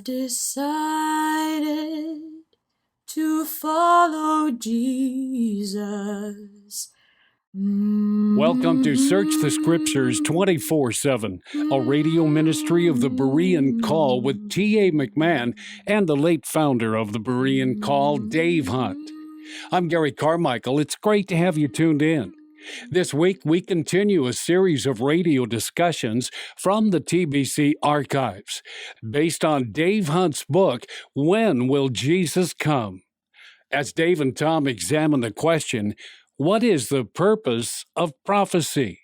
decided to follow Jesus. Welcome to Search the Scriptures 24/7, a radio ministry of the Berean Call with T.A. McMahon and the late founder of the Berean Call, Dave Hunt. I'm Gary Carmichael. It's great to have you tuned in. This week, we continue a series of radio discussions from the TBC archives, based on Dave Hunt's book, When Will Jesus Come? As Dave and Tom examine the question, what is the purpose of prophecy?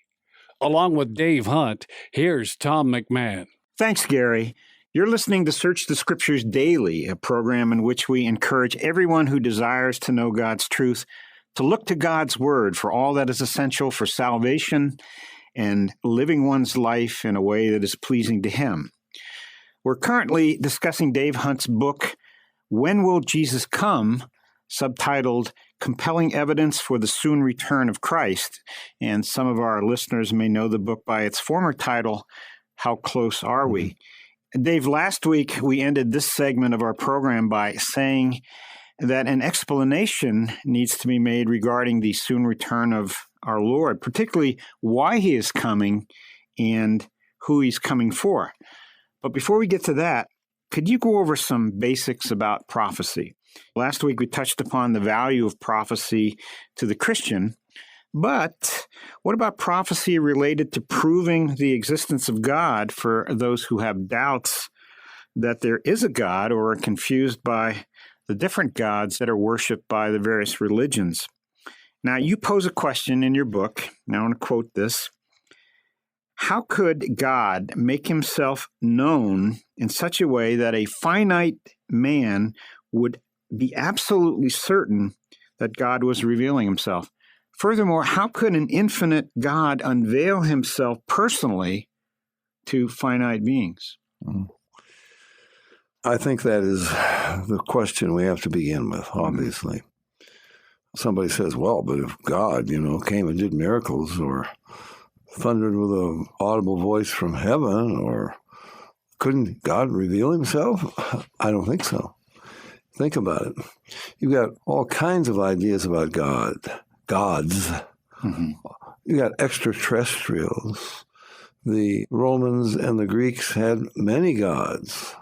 Along with Dave Hunt, here's Tom McMahon. Thanks, Gary. You're listening to Search the Scriptures Daily, a program in which we encourage everyone who desires to know God's truth to look to God's Word for all that is essential for salvation and living one's life in a way that is pleasing to Him. We're currently discussing Dave Hunt's book, When Will Jesus Come?, subtitled Compelling Evidence for the Soon Return of Christ. And some of our listeners may know the book by its former title, How Close Are We? Dave, last week we ended this segment of our program by saying that an explanation needs to be made regarding the soon return of our Lord, particularly why He is coming and who He's coming for. But before we get to that, could you go over some basics about prophecy? Last week we touched upon the value of prophecy to the Christian, but what about prophecy related to proving the existence of God for those who have doubts that there is a God or are confused by the different gods that are worshipped by the various religions? Now, you pose a question in your book, and I want to quote this. How could God make Himself known in such a way that a finite man would be absolutely certain that God was revealing Himself? Furthermore, how could an infinite God unveil Himself personally to finite beings? I think that is the question we have to begin with, obviously. Somebody says, well, but if God, came and did miracles or thundered with an audible voice from heaven, or couldn't God reveal Himself? I don't think so. Think about it. You've got all kinds of ideas about gods. Mm-hmm. You got extraterrestrials. The Romans and the Greeks had many gods.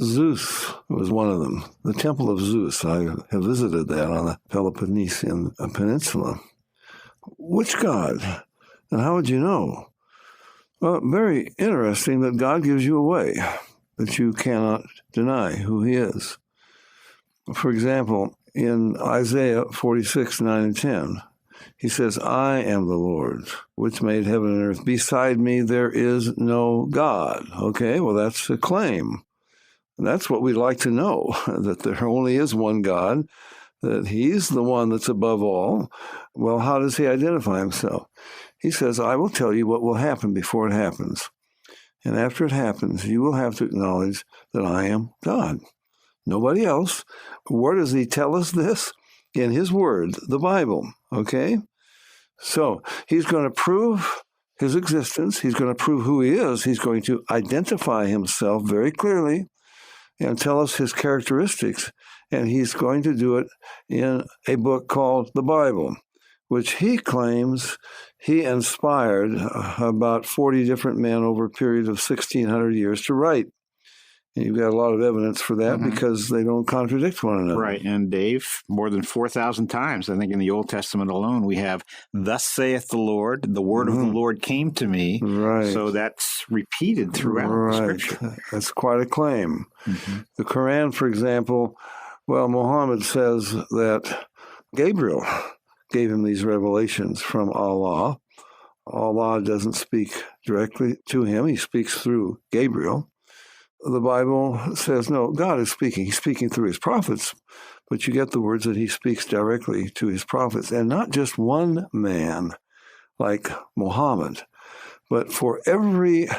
Zeus was one of them. The Temple of Zeus. I have visited that on the Peloponnesian Peninsula. Which God? And how would you know? Well, very interesting that God gives you a way that you cannot deny who He is. For example, in Isaiah 46, 9 and 10, He says, I am the Lord, which made heaven and earth. Beside me there is no God. Okay, well, that's a claim. And that's what we'd like to know, that there only is one God, that He's the one that's above all. Well, how does He identify Himself? He says, I will tell you what will happen before it happens. And after it happens, you will have to acknowledge that I am God. Nobody else. Where does He tell us this? In His Word, the Bible, okay? So He's going to prove His existence. He's going to prove who He is. He's going to identify Himself very clearly and tell us His characteristics. And He's going to do it in a book called the Bible, which He claims He inspired about 40 different men over a period of 1,600 years to write. And you've got a lot of evidence for that because they don't contradict one another. Right. And Dave, more than 4,000 times, I think in the Old Testament alone, we have, thus saith the Lord, the word of the Lord came to me. Right. So that's repeated throughout Scripture. That's quite a claim. The Quran, for example, well, Muhammad says that Gabriel gave him these revelations from Allah. Allah doesn't speak directly to him. He speaks through Gabriel. The Bible says, no, God is speaking. He's speaking through His prophets, but you get the words that He speaks directly to His prophets, and not just one man like Muhammad, but for every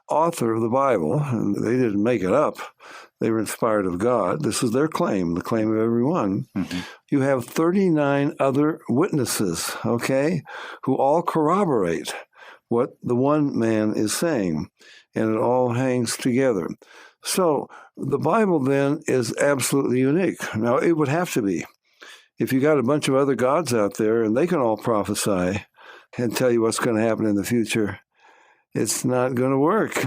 author of the Bible, and they didn't make it up, they were inspired of God. This is their claim, the claim of everyone. You have 39 other witnesses, okay, who all corroborate what the one man is saying, and it all hangs together. So the Bible then is absolutely unique. Now, it would have to be. If you got a bunch of other gods out there and they can all prophesy and tell you what's going to happen in the future, it's not going to work.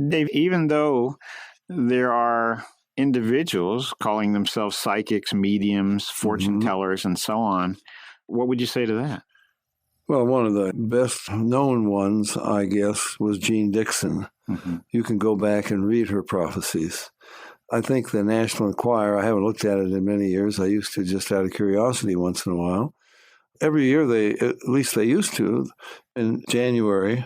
Dave, even though there are individuals calling themselves psychics, mediums, fortune tellers, and so on, what would you say to that? Well, one of the best known ones, I guess, was Jean Dixon. You can go back and read her prophecies. I think the National Enquirer, I haven't looked at it in many years. I used to just out of curiosity once in a while. Every year, at least they used to, in January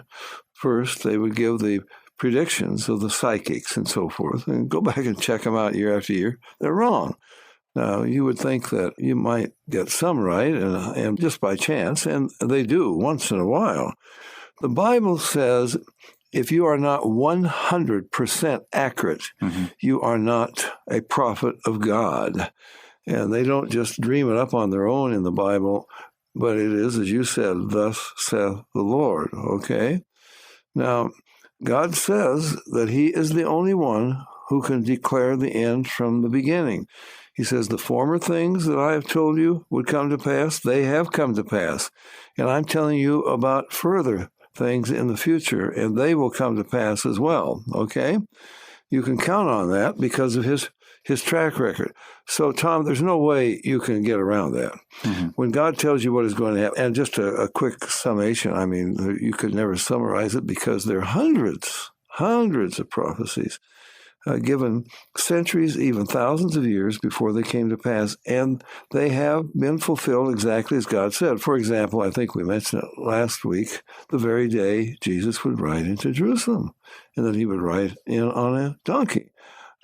1st, they would give the predictions of the psychics and so forth. And go back and check them out year after year. They're wrong. Now, you would think that you might get some right, and just by chance, and they do once in a while. The Bible says if you are not 100% accurate, you are not a prophet of God. And they don't just dream it up on their own in the Bible, but it is, as you said, thus saith the Lord, okay? Now, God says that he is the only one who can declare the end from the beginning. He says, the former things that I have told you would come to pass, they have come to pass. And I'm telling you about further things in the future, and they will come to pass as well, okay? You can count on that because of his track record. So, Tom, there's no way you can get around that. When God tells you what is going to happen, and just a quick summation, I mean, you could never summarize it because there are hundreds of prophecies given centuries, even thousands of years before they came to pass, and they have been fulfilled exactly as God said. For example, I think we mentioned it last week, the very day Jesus would ride into Jerusalem, and that he would ride in on a donkey.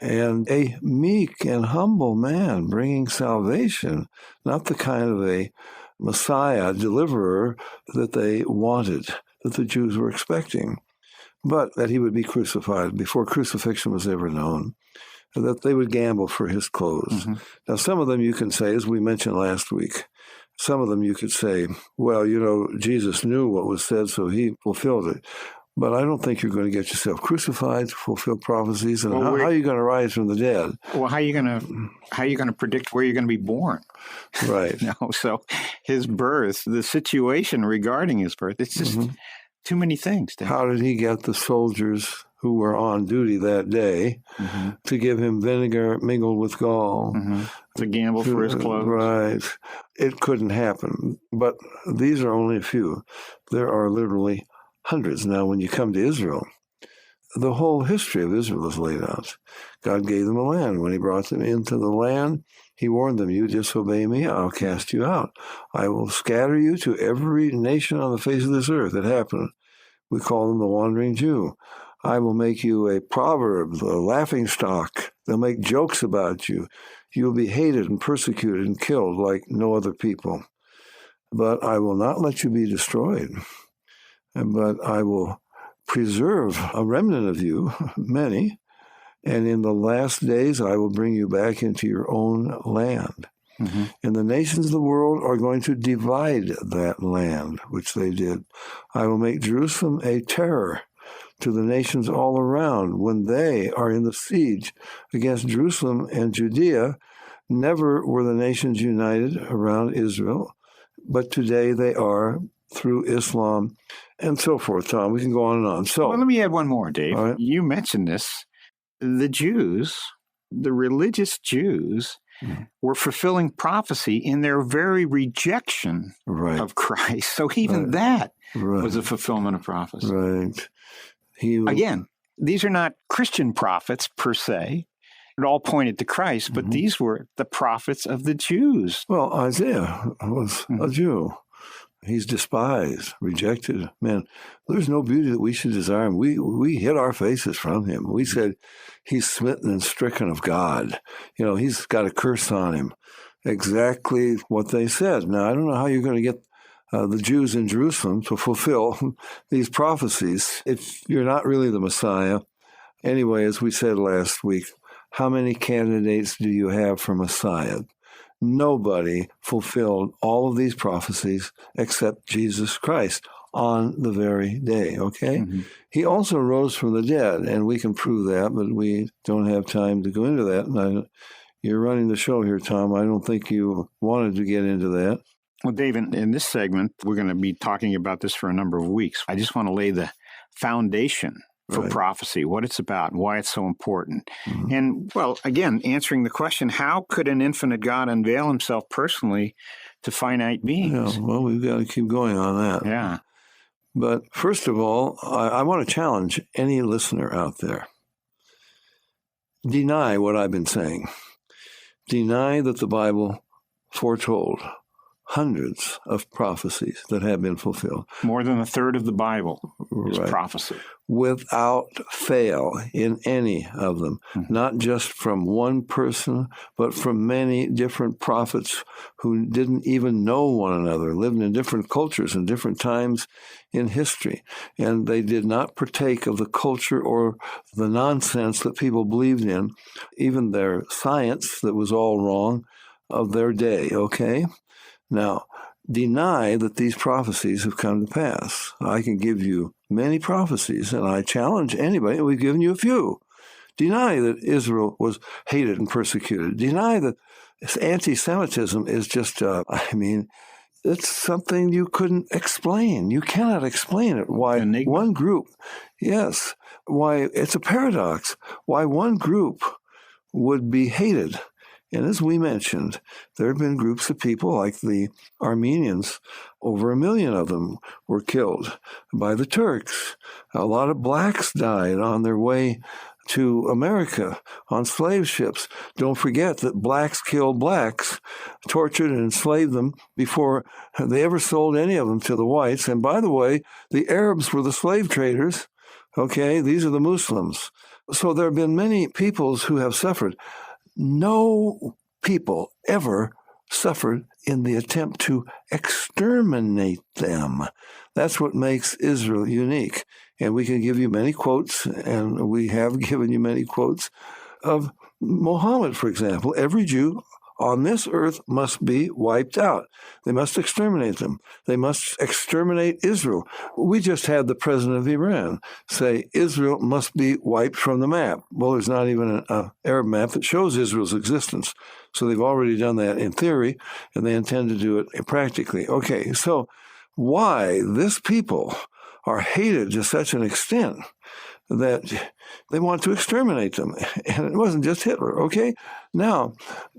And a meek and humble man bringing salvation, not the kind of a Messiah, deliverer that they wanted, that the Jews were expecting, but that he would be crucified before crucifixion was ever known, that they would gamble for his clothes. Now, some of them you can say, as we mentioned last week, some of them you could say, well, you know, Jesus knew what was said, so he fulfilled it. But I don't think you're going to get yourself crucified to fulfill prophecies. And how are you going to rise from the dead? Well, how are you going to predict where you're going to be born? Right. So his birth, the situation regarding his birth, it's just too many things. How did he get the soldiers who were on duty that day to give him vinegar mingled with gall? To gamble for his clothes. Right. It couldn't happen. But these are only a few. There are literally hundreds. Now, when you come to Israel, the whole history of Israel is laid out. God gave them a land. When he brought them into the land, he warned them, you disobey me, I'll cast you out. I will scatter you to every nation on the face of this earth. It happened. We call them the wandering Jew. I will make you a proverb, a laughing stock. They'll make jokes about you. You'll be hated and persecuted and killed like no other people. But I will not let you be destroyed. But I will preserve a remnant of you, many, and in the last days I will bring you back into your own land. And the nations of the world are going to divide that land, which they did. I will make Jerusalem a terror to the nations all around when they are in the siege against Jerusalem and Judea. Never were the nations united around Israel, but today they are through Islam and so forth, Tom. We can go on and on. So, well, let me add one more, Dave. Right. You mentioned this. The Jews, the religious Jews, were fulfilling prophecy in their very rejection of Christ. So even that was a fulfillment of prophecy. Right. Again, these are not Christian prophets per se. It all pointed to Christ, but these were the prophets of the Jews. Well, Isaiah was a Jew. He's despised, rejected. Man, there's no beauty that we should desire him. We hid our faces from him. We said, he's smitten and stricken of God. You know, he's got a curse on him. Exactly what they said. Now, I don't know how you're going to get the Jews in Jerusalem to fulfill these prophecies if you're not really the Messiah. Anyway, as we said last week, how many candidates do you have for Messiah? Nobody fulfilled all of these prophecies except Jesus Christ on the very day, okay? Mm-hmm. He also rose from the dead, and we can prove that, but we don't have time to go into that. And you're running the show here, Tom. I don't think you wanted to get into that. Well, Dave, in this segment, we're going to be talking about this for a number of weeks. I just want to lay the foundation for prophecy, what it's about, and why it's so important. Mm-hmm. And, well, again, answering the question, how could an infinite God unveil himself personally to finite beings? Yeah, well, we've got to keep going on that. Yeah. But first of all, I want to challenge any listener out there. Deny what I've been saying. Deny that the Bible foretold hundreds of prophecies that have been fulfilled. More than a third of the Bible is prophecy. Without fail in any of them, not just from one person, but from many different prophets who didn't even know one another, lived in different cultures and different times in history. And they did not partake of the culture or the nonsense that people believed in, even their science that was all wrong of their day, okay? Now, deny that these prophecies have come to pass. I can give you many prophecies, and I challenge anybody, and we've given you a few. Deny that Israel was hated and persecuted. Deny that anti-Semitism is just, it's something you couldn't explain. You cannot explain it. Why one group, why it's a paradox. Why one group would be hated. And as we mentioned, there have been groups of people like the Armenians, over 1 million of them were killed by the Turks. A lot of blacks died on their way to America on slave ships. Don't forget that blacks killed blacks, tortured and enslaved them before they ever sold any of them to the whites. And by the way, the Arabs were the slave traders. Okay, these are the Muslims. So there have been many peoples who have suffered. No people ever suffered in the attempt to exterminate them. That's what makes Israel unique. And we can give you many quotes, and we have given you many quotes of Muhammad, for example. Every Jew on this earth must be wiped out. They must exterminate them. They must exterminate Israel. We just had the president of Iran say Israel must be wiped from the map. Well, there's not even an Arab map that shows Israel's existence. So they've already done that in theory, and they intend to do it practically. Okay, so why this people are hated to such an extent that they want to exterminate them. And it wasn't just Hitler, okay? Now,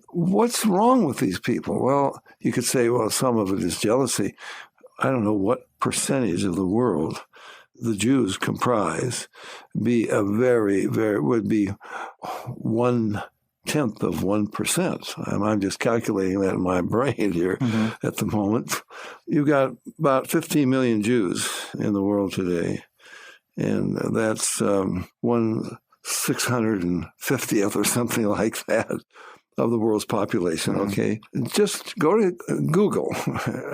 what's wrong with these people? Well, you could say, well, some of it is jealousy. I don't know what percentage of the world the Jews comprise, be a would be 1/10 of 1%. I'm just calculating that in my brain here at the moment. You've got about 15 million Jews in the world today. And that's 1/650th or something like that of the world's population, okay? Just go to Google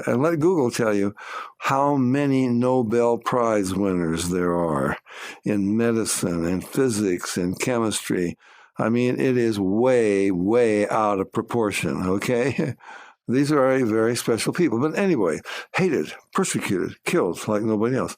and let Google tell you how many Nobel Prize winners there are in medicine and physics and chemistry. I mean, it is way, way out of proportion, okay? These are a very special people. But anyway, hated, persecuted, killed like nobody else.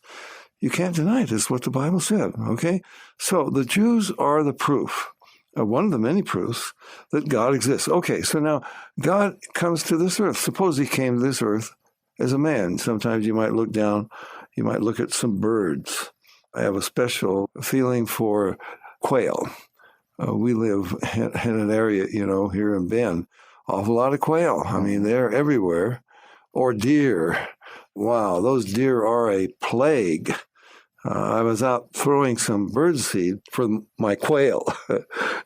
You can't deny it. It's what the Bible said, okay? So the Jews are the proof, one of the many proofs that God exists. Okay, so now God comes to this earth. Suppose he came to this earth as a man. Sometimes you might look down, you might look at some birds. I have a special feeling for quail. We live in an area, here in Bend, awful lot of quail. I mean, they're everywhere. Or deer. Wow, those deer are a plague. I was out throwing some birdseed for my quail,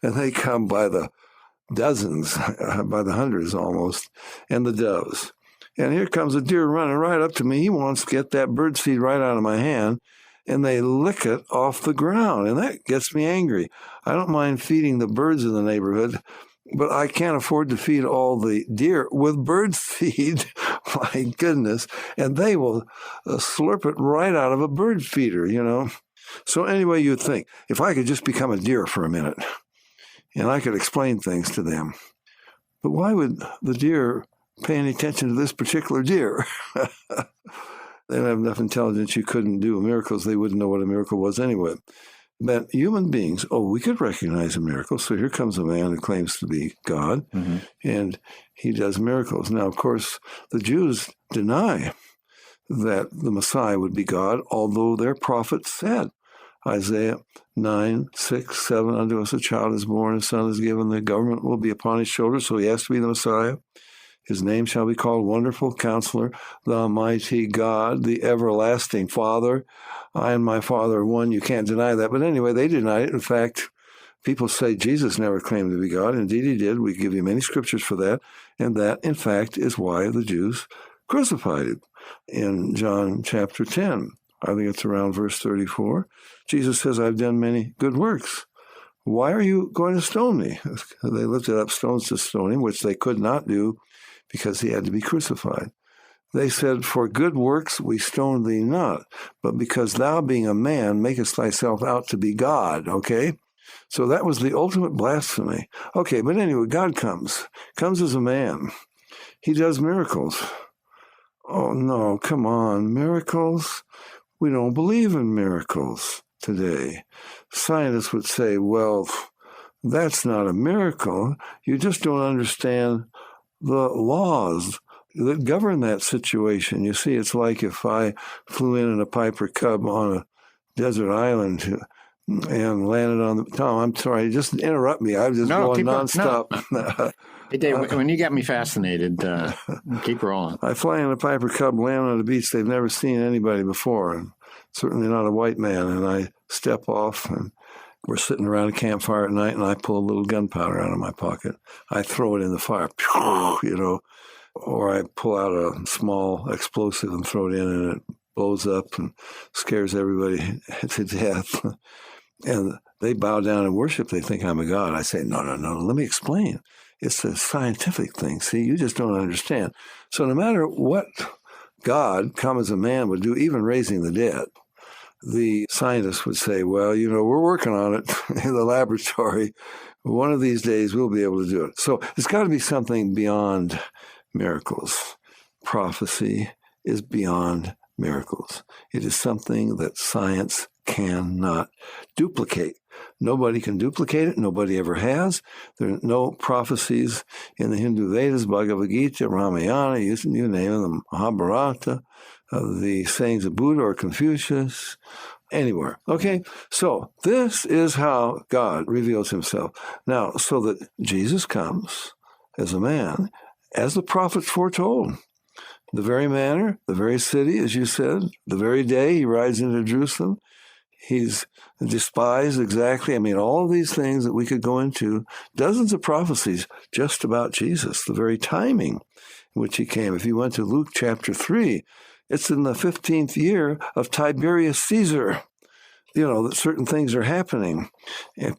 and they come by the dozens, by the hundreds almost, and the doves. And here comes a deer running right up to me. He wants to get that birdseed right out of my hand, and they lick it off the ground, and that gets me angry. I don't mind feeding the birds in the neighborhood, but I can't afford to feed all the deer with bird seed. My goodness. And they will slurp it right out of a bird feeder, So anyway, you'd think, if I could just become a deer for a minute and I could explain things to them. But why would the deer pay any attention to this particular deer? They don't have enough intelligence. You couldn't do miracles. They wouldn't know what a miracle was anyway. But human beings, we could recognize a miracle. So here comes a man who claims to be God, and he does miracles. Now, of course, the Jews deny that the Messiah would be God, although their prophets said, Isaiah 9:6-7, unto us a child is born, a son is given, the government will be upon his shoulders, so he has to be the Messiah. His name shall be called Wonderful Counselor, the Mighty God, the Everlasting Father. I and my Father are one. You can't deny that. But anyway, they deny it. In fact, people say Jesus never claimed to be God. Indeed, he did. We give you many scriptures for that. And that, in fact, is why the Jews crucified him. In John chapter 10, I think it's around verse 34, Jesus says, I've done many good works. Why are you going to stone me? They lifted up stones to stone him, which they could not do because he had to be crucified. They said, for good works we stone thee not, but because thou being a man makest thyself out to be God, okay? So that was the ultimate blasphemy. Okay, but anyway, God comes as a man. He does miracles. Oh, no, come on, miracles? We don't believe in miracles today. Scientists would say, well, that's not a miracle. You just don't understand the laws that govern that situation. You see, it's like if I flew in a Piper Cub on a desert island and landed on the... Tom, I'm sorry, just interrupt me. I'm just going nonstop. No. Hey, Dave, when you got me fascinated, keep rolling. I fly in a Piper Cub, land on a beach they've never seen anybody before, and certainly not a white man, and I step off, and we're sitting around a campfire at night, and I pull a little gunpowder out of my pocket. I throw it in the fire, or I pull out a small explosive and throw it in, and it blows up and scares everybody to death. And they bow down and worship. They think I'm a god. I say, no, let me explain. It's a scientific thing. See, you just don't understand. So no matter what God, come as a man, would do, even raising the dead, the scientists would say, well, we're working on it in the laboratory. One of these days we'll be able to do it. So it's got to be something beyond miracles. Prophecy is beyond miracles. It is something that science cannot duplicate. Nobody can duplicate it. Nobody ever has. There are no prophecies in the Hindu Vedas, Bhagavad Gita, Ramayana, you name it, the Mahabharata, the sayings of Buddha or Confucius, anywhere. Okay, so this is how God reveals himself. Now, so that Jesus comes as a man, as the prophets foretold. The very manner, the very city, as you said, the very day he rides into Jerusalem. He's despised exactly. All of these things that we could go into, dozens of prophecies just about Jesus, the very timing in which he came. If you went to Luke chapter 3, it's in the 15th year of Tiberius Caesar, that certain things are happening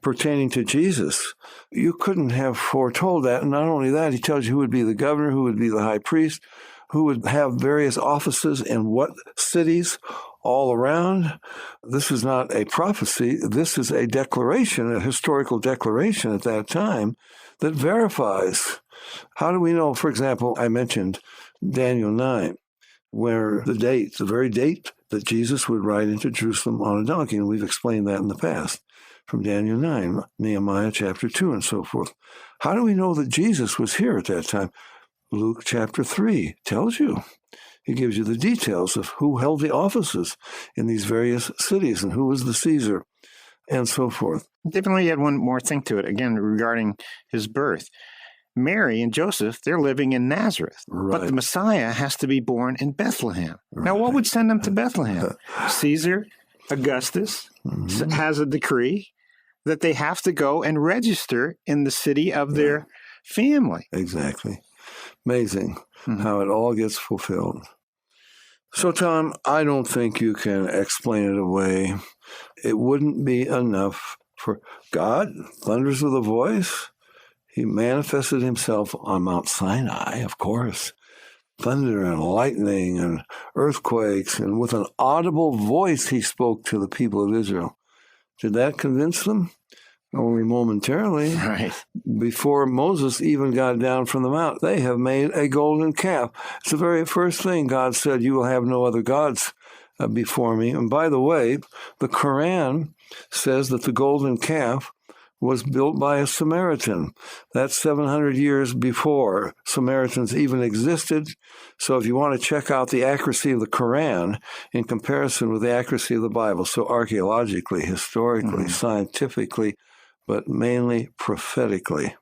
pertaining to Jesus. You couldn't have foretold that. And not only that, he tells you who would be the governor, who would be the high priest, who would have various offices in what cities all around. This is not a prophecy. This is a declaration, a historical declaration at that time that verifies. How do we know? For example, I mentioned Daniel 9, where the very date that Jesus would ride into Jerusalem on a donkey, and we've explained that in the past, from Daniel 9, Nehemiah chapter 2, and so forth. How do we know that Jesus was here at that time? Luke chapter 3 tells you. He gives you the details of who held the offices in these various cities and who was the Caesar and so forth. Definitely had one more thing to it, again, regarding his birth. Mary and Joseph, they're living in Nazareth, right. But the Messiah has to be born in Bethlehem. Right. Now, what would send them to Bethlehem? Caesar Augustus has a decree that they have to go and register in the city of their family. Exactly. Amazing how it all gets fulfilled. So, Tom, I don't think you can explain it away. It wouldn't be enough for God, thunders with a voice. He manifested himself on Mount Sinai, of course. Thunder and lightning and earthquakes, and with an audible voice he spoke to the people of Israel. Did that convince them? only momentarily. Right. Before Moses even got down from the mount, they have made a golden calf. It's the very first thing God said, you will have no other gods before me. And by the way, the Quran says that the golden calf was built by a Samaritan. That's 700 years before Samaritans even existed. So if you want to check out the accuracy of the Quran in comparison with the accuracy of the Bible, so archaeologically, historically, scientifically, but mainly prophetically,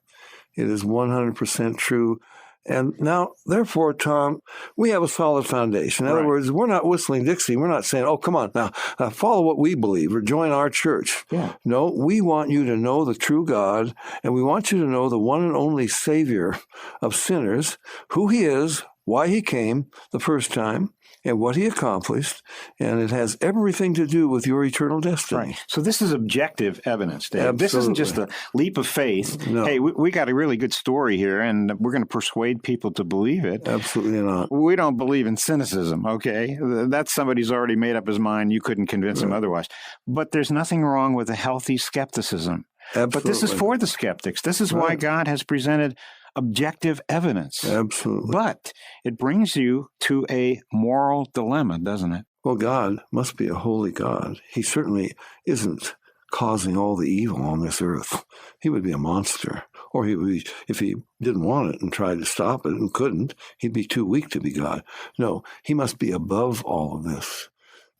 it is 100% true. And now, therefore, Tom, we have a solid foundation. In other words, we're not whistling Dixie. We're not saying, oh, come on, now follow what we believe or join our church. Yeah. No, we want you to know the true God, and we want you to know the one and only Savior of sinners, who he is, why he came the first time, and what he accomplished, and it has everything to do with your eternal destiny. Right. So this is objective evidence, Dave. Absolutely. This isn't just a leap of faith. No. Hey, we got a really good story here, and we're going to persuade people to believe it. Absolutely not. We don't believe in cynicism, okay? That's somebody's already made up his mind. You couldn't convince him otherwise. But there's nothing wrong with a healthy skepticism. Absolutely. But this is for the skeptics. This is why God has presented objective evidence. Absolutely. But it brings you to a moral dilemma, doesn't it? Well, God must be a holy God. He certainly isn't causing all the evil on this earth. He would be a monster. Or he would be, if he didn't want it and tried to stop it and couldn't, he'd be too weak to be God. No, he must be above all of this.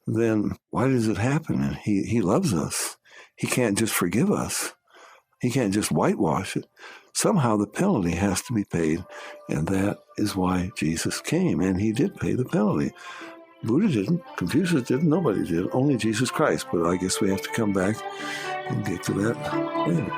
Then why does it happen? And he loves us. He can't just forgive us. He can't just whitewash it. Somehow the penalty has to be paid, and that is why Jesus came, and he did pay the penalty. Buddha didn't, Confucius didn't, nobody did, only Jesus Christ. But I guess we have to come back and get to that later.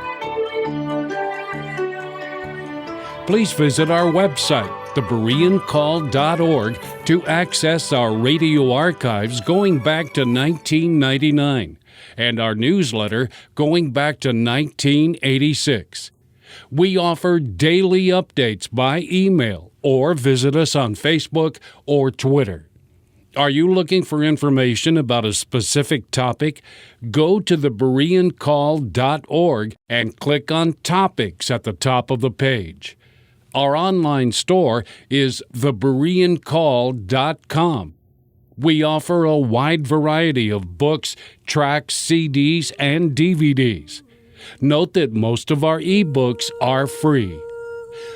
Please visit our website, thebereancall.org, to access our radio archives going back to 1999 and our newsletter going back to 1986. We offer daily updates by email or visit us on Facebook or Twitter. Are you looking for information about a specific topic? Go to thebereancall.org and click on Topics at the top of the page. Our online store is thebereancall.com. We offer a wide variety of books, tracts, CDs, and DVDs. Note that most of our ebooks are free.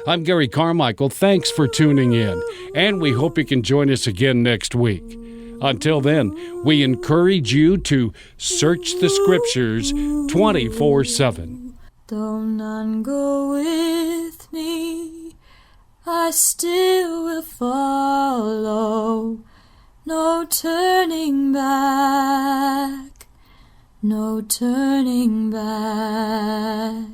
I'm Gary Carmichael. Thanks for tuning in, and we hope you can join us again next week. Until then, we encourage you to search the Scriptures 24/7. Though none go with me, I still will follow. No turning back, no turning back.